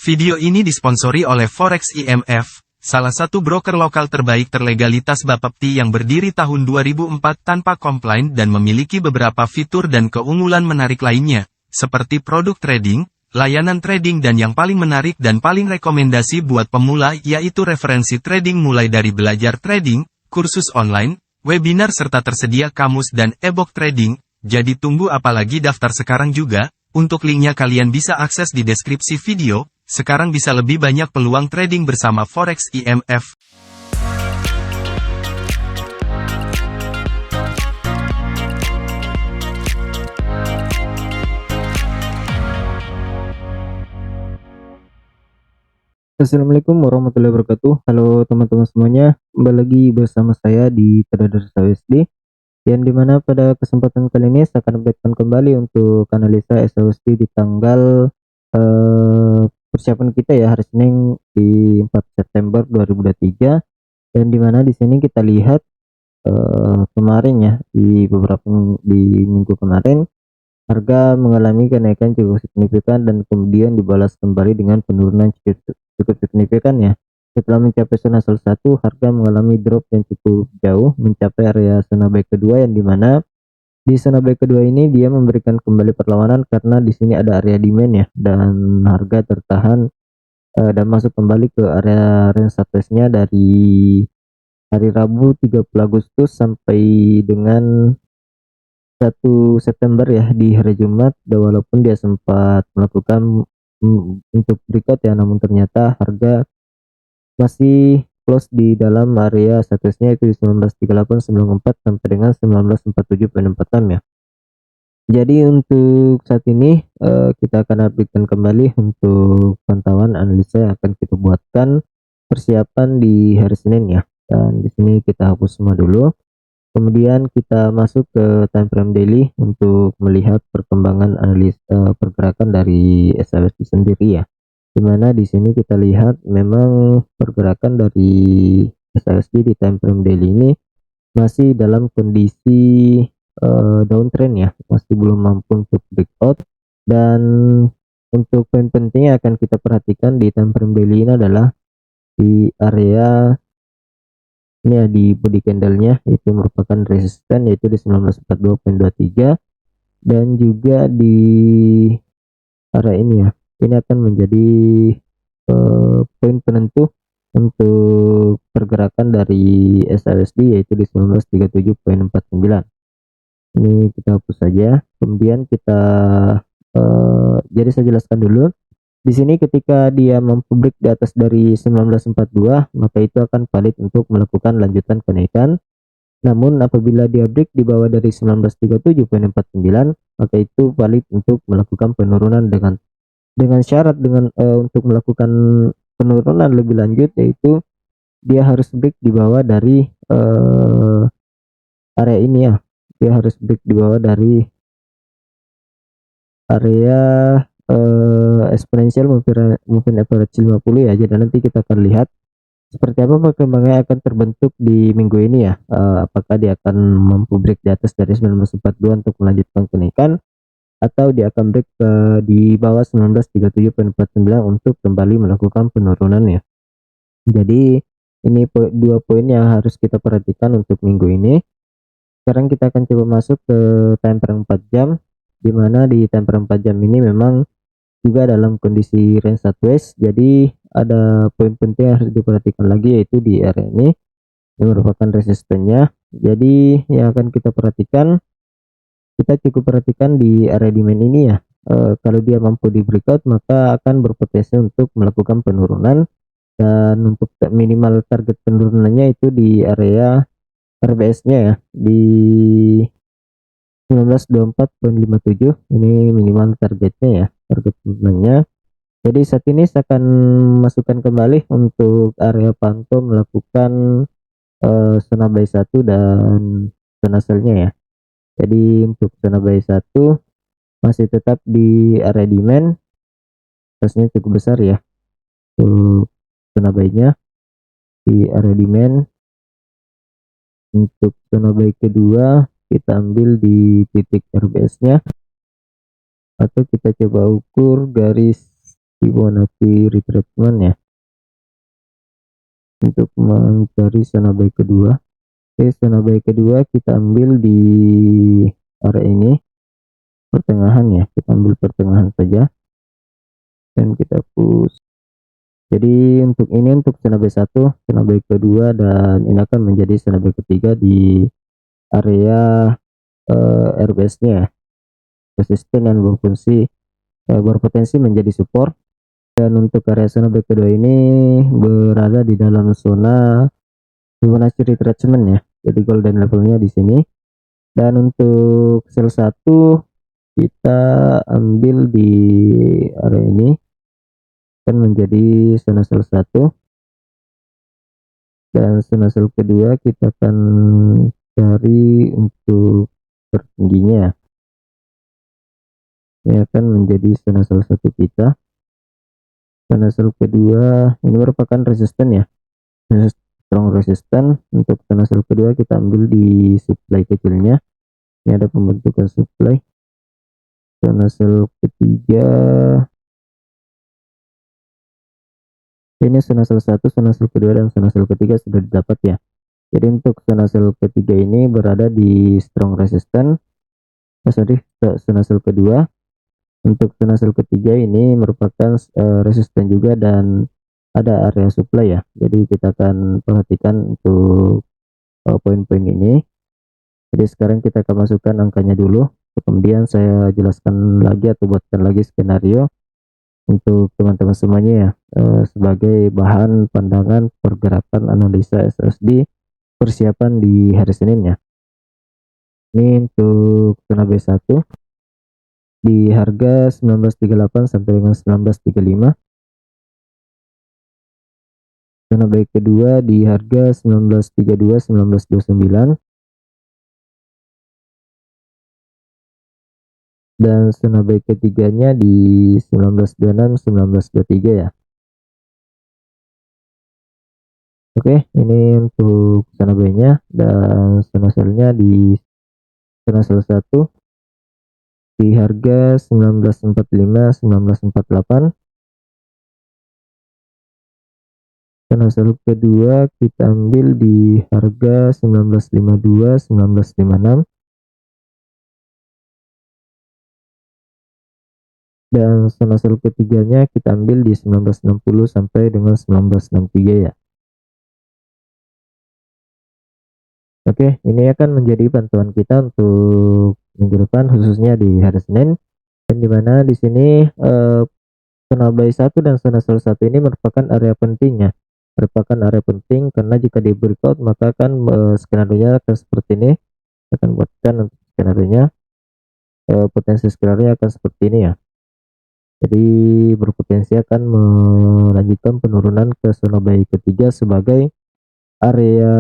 Video ini disponsori oleh Forex IMF, salah satu broker lokal terbaik terlegalitas Bapepti yang berdiri tahun 2004 tanpa komplain dan memiliki beberapa fitur dan keunggulan menarik lainnya, seperti produk trading, layanan trading dan yang paling menarik dan paling rekomendasi buat pemula yaitu referensi trading mulai dari belajar trading, kursus online, webinar serta tersedia kamus dan e-book trading. Jadi tunggu apalagi, daftar sekarang juga. Untuk linknya kalian bisa akses di deskripsi video. Sekarang bisa lebih banyak peluang trading bersama Forex IMF. Assalamualaikum warahmatullahi wabarakatuh. Halo teman-teman semuanya, kembali lagi bersama saya di Trader SAUSD, yang dimana pada kesempatan kali ini saya akan updatekan kembali untuk analisa SAUSD di tanggal persiapan kita ya, hari Senin di 4 September 2023, dan dimana di sini kita lihat kemarin ya, di minggu kemarin harga mengalami kenaikan cukup signifikan dan kemudian dibalas kembali dengan penurunan cukup signifikan ya. Setelah mencapai zona salah satu, harga mengalami drop yang cukup jauh mencapai area zona buy kedua, yang dimana di zona buy kedua ini dia memberikan kembali perlawanan karena di sini ada area demand ya, dan harga tertahan dan masuk kembali ke area range atasnya dari hari Rabu 30 Agustus sampai dengan 1 September ya, di hari Jumat. Dan walaupun dia sempat melakukan untuk breakout ya, namun ternyata harga masih close di dalam area statusnya itu di 193894 sampai dengan 1947.46 ya. Jadi untuk saat ini kita akan updatekan kembali untuk pantauan analisa yang akan kita buatkan persiapan di hari Senin ya. Dan di sini kita hapus semua dulu. Kemudian kita masuk ke time frame daily untuk melihat perkembangan analisa pergerakan dari SAUSD sendiri ya. Dimana di sini kita lihat memang pergerakan dari SAUSD di time frame daily ini masih dalam kondisi downtrend ya, masih belum mampu untuk breakout. Dan untuk poin penting yang akan kita perhatikan di time frame daily ini adalah di area ini ya, di body candlenya itu merupakan resisten yaitu di 1942.23, dan juga di area ini ya, ini akan menjadi poin penentu untuk pergerakan dari SAUSD yaitu di 1937.49. Ini kita hapus saja. Kemudian kita jadi saya jelaskan dulu. Di sini ketika dia mempublik di atas dari 1942, maka itu akan valid untuk melakukan lanjutan kenaikan. Namun apabila dia break di bawah dari 1937.49, maka itu valid untuk melakukan penurunan dengan syarat untuk melakukan penurunan lebih lanjut, yaitu dia harus break di bawah dari area ini ya. Dia harus break di bawah dari area exponential mungkin average 50 ya. Jadi nanti kita akan lihat seperti apa perkembangannya akan terbentuk di minggu ini ya. Apakah dia akan mampu break di atas dari 1942 untuk melanjutkan kenaikan, atau dia akan break di bawah 1937.49 untuk kembali melakukan penurunan ya. Jadi ini dua poin yang harus kita perhatikan untuk minggu ini. Sekarang kita akan coba masuk ke time frame 4 jam, dimana di time frame 4 jam ini memang juga dalam kondisi range sideways. Jadi ada poin penting yang harus diperhatikan lagi, yaitu di area ini merupakan resistennya. Jadi yang akan kita perhatikan, kita cukup perhatikan di area demand ini ya. Kalau dia mampu di breakout, maka akan berpotensi untuk melakukan penurunan, dan untuk minimal target penurunannya itu di area RBS nya ya, di 1924.57. ini minimal targetnya ya, target penurunannya. Jadi saat ini saya akan masukkan kembali untuk area pantau melakukan zona buy 1 dan zona sell-nya ya. Jadi untuk zona buy 1 masih tetap di area demand, tasnya cukup besar ya. Untuk zona buy-nya di area demand. Untuk zona buy kedua kita ambil di titik RBS nya, atau kita coba ukur garis Fibonacci retracement ya, untuk mencari zona buy kedua. Oke, zona buy kedua kita ambil di area ini, pertengahan ya, kita ambil pertengahan saja dan kita push. Jadi untuk ini untuk zona B1, zona buy kedua, dan ini akan menjadi zona buy ketiga di area RBS nya, resisten dan berpotensi menjadi support. Dan untuk area zona buy kedua ini berada di dalam zona Fibonacci retracement ya, jadi golden levelnya di sini. Dan untuk sell 1 kita ambil di area ini, akan menjadi zona sell 1, dan zona sell kedua kita akan cari untuk tertingginya, ini akan menjadi zona sell 1 kita. Zona sell kedua ini merupakan resisten ya, strong resisten. Untuk zona sell kedua kita ambil di supply kecilnya, ini ada pembentukan supply. Zona sell ketiga ini zona sell 1, zona sell kedua, dan zona sell ketiga sudah didapat ya. Jadi untuk zona sell ketiga ini berada di strong resisten, zona sell kedua. Untuk zona sell ketiga ini merupakan resisten juga dan ada area supply ya. Jadi kita akan perhatikan untuk poin-poin ini. Jadi sekarang kita akan masukkan angkanya dulu, kemudian saya jelaskan lagi atau buatkan lagi skenario untuk teman-teman semuanya ya, sebagai bahan pandangan pergerakan analisa SSD persiapan di hari Senin ya. Ini untuk zona B1 di harga 1938 sampai dengan 1935. Zona buy kedua di harga 1932 1929, dan zona buy ketiganya di 1926 1923 ya. Oke, ini untuk zona buy nya, dan zona sell nya di zona sell 1 di harga 1945 1948. Zona sell kedua kita ambil di harga 1952 1956, dan zona sell ketiganya kita ambil di 1960 sampai dengan 1963 ya. Oke, ini akan menjadi bantuan kita untuk minggu depan, khususnya di hari Senin, dan dimana di sini zona buy 1 dan zona sell 1 ini merupakan area pentingnya, merupakan area penting karena jika di breakout maka akan skenario akan seperti ini. Akan buatkan untuk skenario potensi skenario akan seperti ini ya. Jadi berpotensi akan melanjutkan penurunan ke zona buy ketiga sebagai area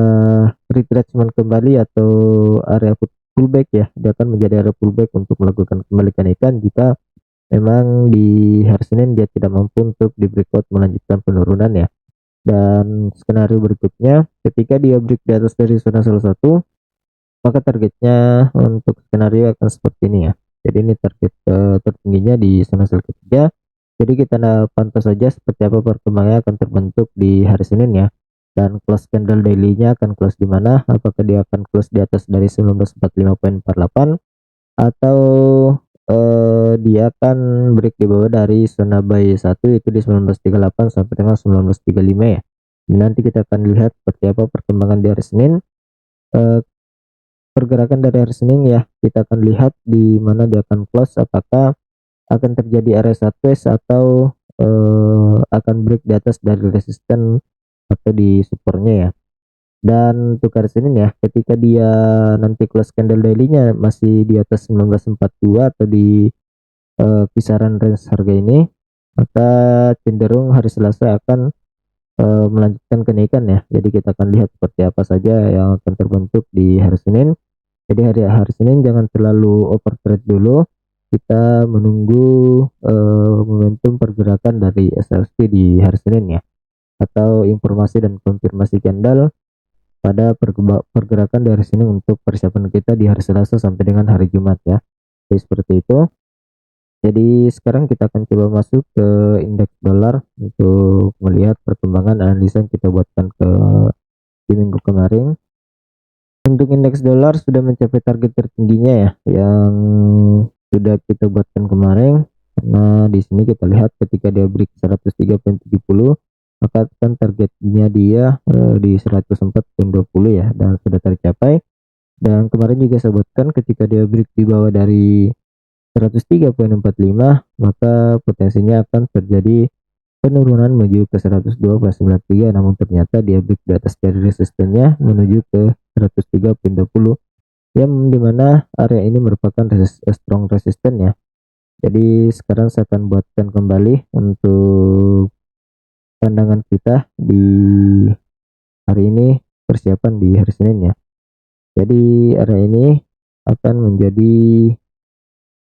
retracement kembali atau area pullback ya. Dia akan menjadi area pullback untuk melakukan kembali kenaikan jika memang di hari Senin dia tidak mampu untuk di breakout melanjutkan penurunan ya. Dan skenario berikutnya, ketika dia break di atas dari zona sell 1, maka targetnya untuk skenario akan seperti ini ya. Jadi ini target tertingginya di zona sell ketiga. Jadi kita pantau saja seperti apa perkembangannya akan terbentuk di hari Senin ya. Dan close candle daily-nya akan close di mana? Apakah dia akan close di atas dari 1945.48 atau dia akan break di bawah dari zona buy 1 itu di 1938 sampai dengan 1935 ya. Dan nanti kita akan lihat seperti apa perkembangan di hari Senin. Pergerakan dari hari Senin ya, kita akan lihat di mana dia akan close, apakah akan terjadi area sideways atau akan break di atas dari resisten atau di supportnya ya. Dan untuk hari Senin ya, ketika dia nanti close candle daily-nya masih di atas 1942 atau di kisaran range harga ini, maka cenderung hari Selasa akan melanjutkan kenaikan ya. Jadi kita akan lihat seperti apa saja yang akan terbentuk di hari Senin. Jadi hari Senin jangan terlalu overtrade dulu, kita menunggu momentum pergerakan dari SLC di hari Senin ya, atau informasi dan konfirmasi candle pada pergerakan dari sini untuk persiapan kita di hari Selasa sampai dengan hari Jumat ya. Jadi seperti itu. Jadi sekarang kita akan coba masuk ke indeks dolar untuk melihat perkembangan analisa yang kita buatkan di minggu kemarin. Untuk indeks dolar sudah mencapai target tertingginya ya, yang sudah kita buatkan kemarin. Karena di sini kita lihat ketika dia break 103.70, maka kan targetnya dia di 104.20 ya, dan sudah tercapai. Dan kemarin juga saya buatkan ketika dia break di bawah dari 103.45, maka potensinya akan terjadi penurunan menuju ke 102.93, namun ternyata dia break di atas dari resistennya menuju ke 103.20, yang dimana area ini merupakan strong resisten ya. Jadi sekarang saya akan buatkan kembali untuk pandangan kita di hari ini, persiapan di hari Senin ya. Jadi area ini akan menjadi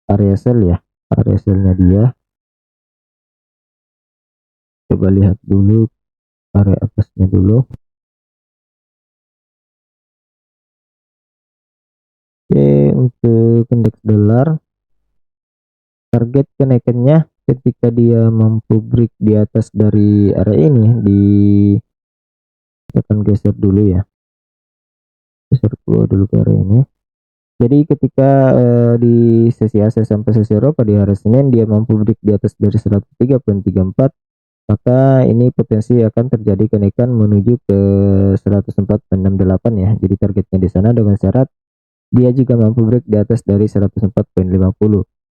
area sell ya, area sellnya dia. Coba lihat dulu area atasnya dulu. Oke, untuk indeks dolar, target kenaikannya ketika dia mampu break di atas dari area ini, kita akan geser dulu ya, geser dulu ke area ini. Jadi ketika di sesi Asia sampai sesi Eropa di hari Senin dia mampu break di atas dari 103.34, maka ini potensi akan terjadi kenaikan menuju ke 104.68 ya. Jadi targetnya di sana dengan syarat dia juga mampu break di atas dari 104.50.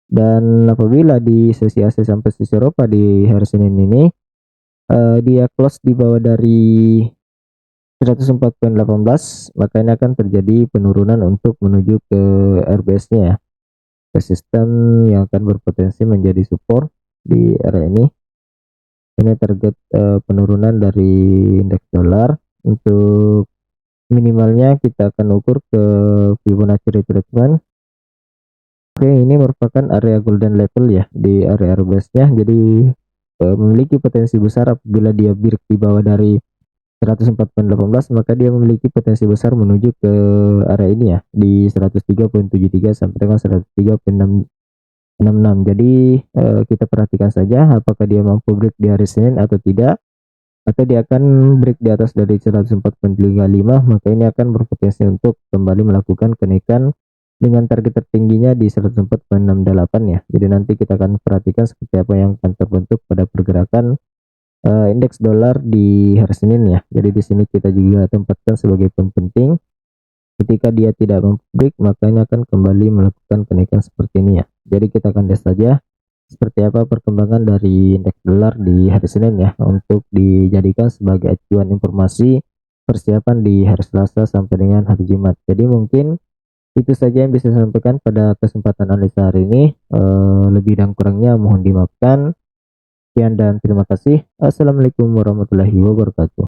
Dan apabila di sesi Asia sampai sesi Eropa di hari Senin ini dia close di bawah dari 104.18, maka ini akan terjadi penurunan untuk menuju ke RBS-nya ya, resisten yang akan berpotensi menjadi support di area ini. Ini target penurunan dari indeks dolar. Untuk minimalnya kita akan ukur ke Fibonacci retracement. Oke, ini merupakan area golden level ya di area RBS-nya. Jadi memiliki potensi besar apabila dia break di bawah dari 104.18, maka dia memiliki potensi besar menuju ke area ini ya di 103.73 sampai dengan 103.66. Jadi kita perhatikan saja apakah dia mampu break di hari Senin atau tidak, atau dia akan break di atas dari 104.35, maka ini akan berpotensi untuk kembali melakukan kenaikan dengan target tertingginya di 104.68 ya. Jadi nanti kita akan perhatikan seperti apa yang akan terbentuk pada pergerakan indeks dolar di hari Senin ya. Jadi di sini kita juga tempatkan sebagai penting, ketika dia tidak break maka ini akan kembali melakukan kenaikan seperti ini ya. Jadi kita akan lihat saja seperti apa perkembangan dari indeks dolar di hari Senin ya, untuk dijadikan sebagai acuan informasi persiapan di hari Selasa sampai dengan hari Jumat. Jadi mungkin itu saja yang bisa saya sampaikan pada kesempatan analisa hari ini. Lebih dan kurangnya mohon dimaafkan. Sekian dan terima kasih. Assalamualaikum warahmatullahi wabarakatuh.